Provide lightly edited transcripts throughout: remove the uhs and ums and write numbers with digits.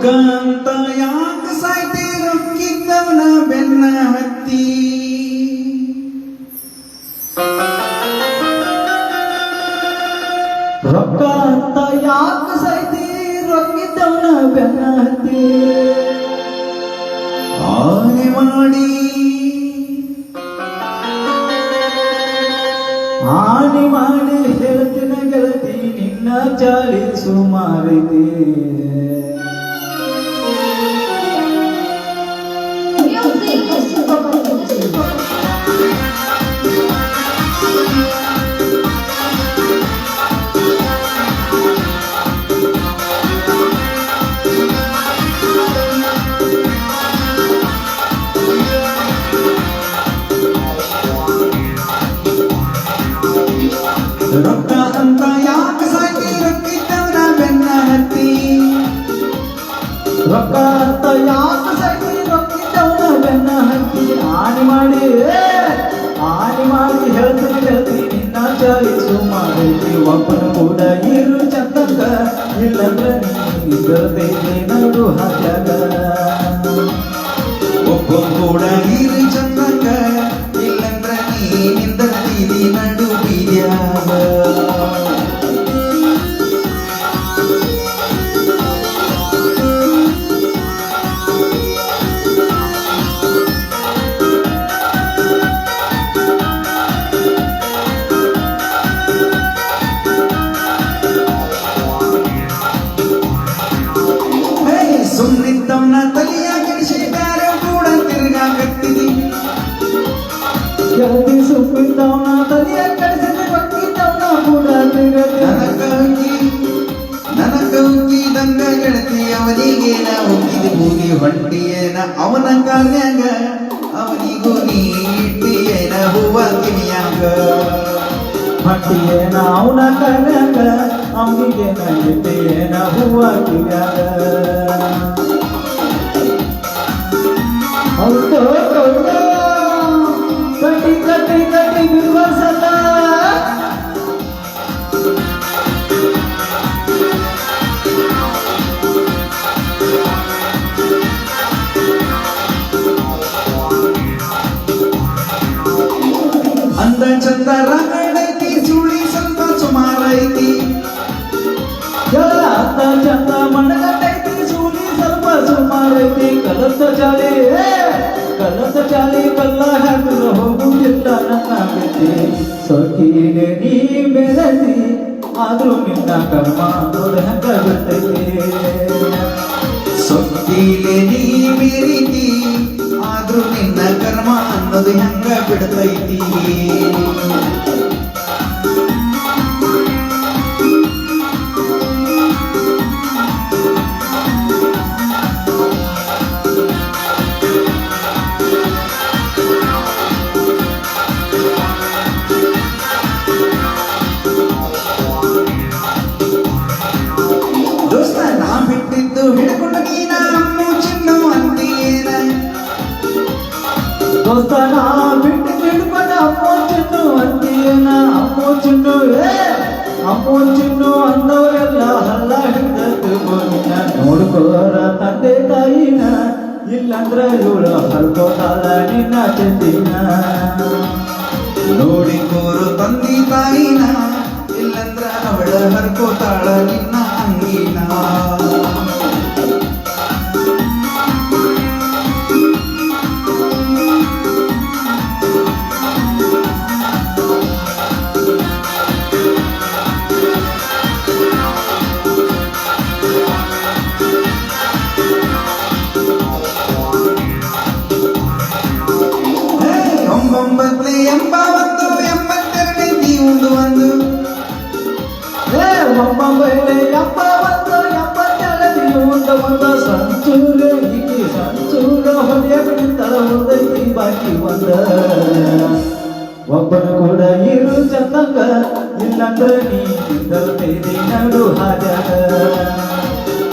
ರೊಕ್ಕ ಅಂತ ಯಾಕ ಸಾಯ್ತಿ ರೊಕ್ಕಿದ್ದವನ ಬೆನ್ನ ಹತ್ತಿ ರೊಕ್ಕ ಅಂತ ಯಾಕ ಸಾಯ್ತಿ ರೊಕ್ಕಿದ್ದವನ ಬೆನ್ನ ಹತ್ತಿ ಆನೆ ಮಾಡಿ ಹಾನಿ ಮಾಡಿ ಹೇಳ್ತಿನ ಗೆಳತಿ ನಿನ್ನ ಚಾಳಿ ಸುಮಾರೈತಿ ರೊಕ್ಕ ಅಂತ ಯಾಕ ಸಾಯ್ತಿ ರೊಕ್ಕಿದ್ದವನ ಬೆನ್ನ ಹತ್ತಿ ರೊಕ್ಕ ಅಂತ ಯಾಕ ಸಾಯ್ತಿ ರೊಕ್ಕಿದ್ದವನ ಬೆನ್ನ ಹತ್ತಿ ಹಾನಿ ಮಾಡಿ ಹೇಳ್ತೀನಿ ಗೆಳತಿ ನಿನ್ನ ಚಾಳಿ ಸುಮಾರೈತಿ ಒಬ್ಬನ ಕೂಡ ಇರು ಚಂದಂಗ ಇಲ್ಲಂದ್ರ ನೀ ಬರ್ತೈತಿ ನಡು ಹಾಕ್ಯಾಗ ಒಬ್ಬ ಕೂಡ ಇರು ಚಂದಂಗ ಇಲ್ಲಂದ್ರ ನೀ ನಿಂದಿರ್ತೀವಿ ನಡು ಬೀದ್ಯಾಗ ಸುಮ್ಮನಿದ್ದವನ ತಲೆಯ ಕೆಡಿಸಿ ಬ್ಯಾರೆ ಕೂಡ ತಿರುಗಾಕತ್ತಿದಿ ಗೆಳತಿ ಸುಮ್ಮಿದ್ದವನ ತಲೆಯ ಕಡಿಸಿದ ರೊಕ್ಕಿದ್ದವನ ಕೂಡ ನನಗೌಕಿದಂಗ ಗೆಳತಿ ಅವನಿಗೇನ ಹೋಗಿದಿ ಹೋಗಿ ಹೊಂಟಿಯೇನ ಅವನ ಕಾರ್ಯಾಗ ಅವನಿಗೂ ನೀಟ್ಟಿಯೇನ ಹೂವ ಕಿವಿಯಾಗ ಹಟ್ಟಿಯೇನ ಅವನ ಕಣ್ಯಾಗ ಅವನಿಗೇನ ಇಟ್ಟೇನ ಹೂವ ಕಿವ್ಯಾಗ ಹೌದು ಕಟ್ಟಿ ಕಟ್ಟಿ ಕಟ್ಟಿ ಬಿರುವಸಲ್ಲ ಅಂದ ಚಂದ ರಗಡೈತಿ ಸುಳಿ ಸ್ವಲ್ಪ ಸುಮಾರೈತಿ ಅಂತ ಚಂದ ಮಣಗಟ್ಟೈತಿ ಸೂಲಿ ಸ್ವಲ್ಪ ಸುಮಾರೈತಿ ಕಲಸ ಚಾಲಿ ಕಲ್ಲ ಹಾಕಲು ಹೋಗುವುದಿಲ್ಲ ನನ್ನ ಬಿಟ್ಟಿ ಸೊಕ್ಕಿಗೆ ನೀ ಬೆಳೆದಿ ಆದ್ರೂ ನಿನ್ನ ಕರ್ಮ ನೋಡಿ ಹಂಗ ಬಿಡ್ತೈತಿ ಸೊಕ್ಕಿಲೆ ನೀ ಮೀರಿತಿ ಆದ್ರೂ ನಿನ್ನ ಕರ್ಮ ಅನ್ನೋದು ಹೆಂಗ ಬಿಡ್ತೈತಿ ದೋಸ್ತ ನಾ ಬಿಟ್ಟಿದ್ದು ಹಿಡ್ಕೊಂಡು ನೀನ ಅಮ್ಮು ಚಿನ್ನು ಅಂತೀಯೇನ ದೋಸ್ತ ನಾ ಬಿಟ್ಟು ಹಿಡ್ಕೊಂಡ ಅಮ್ಮೋ ಚಿನ್ನು ಅಂತೀಯೇನ ಅಮ್ಮೋ ಚಿನ್ನು ಅಂದವರೆಲ್ಲ ಹಲ್ಲ ಹಿಡ್ದದ್ದು ಗೋವಿನ ನೋಡ್ಕೋರ ತಂದೆ ತಾಯಿನ ಇಲ್ಲಂದ್ರ ಇವಳು ಹರ್ಕೋತಾಳ ನಿನ್ನ ಚೆಂದಿನ ನೋಡಿಕೋರು ತಂದಿ ತಾಯಿನ ಇಲ್ಲಂದ್ರ ಅವಳ ಹರ್ಕೋತಾಳ ನಿನ್ನ ಅಂಗಿನ ಒಂಬೊಂಬತ್ತಲೆ 80 82 ಒಂದು ಒಂದು 90 ಸಂಚೂರ ಹೊಡೆಯಬಿಡ್ತಾಳ ಉದೈತಿ ಬಾಕಿ ಒಂದ ಒಬ್ಬನ ಕೂಡ ಇರು ಚಂದಂಗ ಇಲ್ಲಂದ್ರ ನೀ ಬರ್ತೈತಿ ನಡು ಹಾಜಾಗ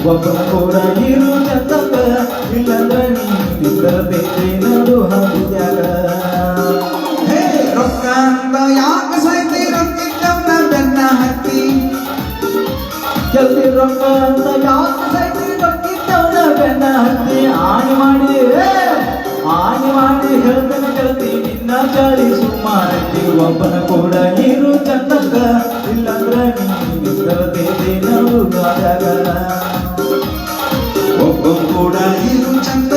ಒಬ್ಬನ ಕೂಡ ಇರು ಚಂದಂಗ ಇಲ್ಲಂದ್ರ ನೀ ಬರ್ತೈತಿ ನಡು ಹಾಜಾಗ ರೊಕ್ಕ ಅಂತ ಯಾಕ ಸಾಯ್ತಿ ರೊಕ್ಕಿದ್ದವನ ಬೆನ್ನ ಹತ್ತಿ ಗೆಲ್ತಿ ರೊಕ್ಕ ಅಂತ ಯಾಕೆ ಸಾಯ್ತಿ ರೊಕ್ಕಿದ್ದವನ ಬೆನ್ನ ಹತ್ತಿ ಆಣಿ ಮಾಡಿ ಹೇಳ್ತಾನೆ ಗೆಳತಿ ನಿನ್ನ ಚಾಳಿ ಸುಮಾರತಿ ಒಬ್ಬನ ಕೂಡ ನೀರು ಚಂದಂಗ ಇಲ್ಲಂದ್ರ ನೀ ನಾವು ಒಬ್ಬ ಕೂಡ ಇರು ಚಂದ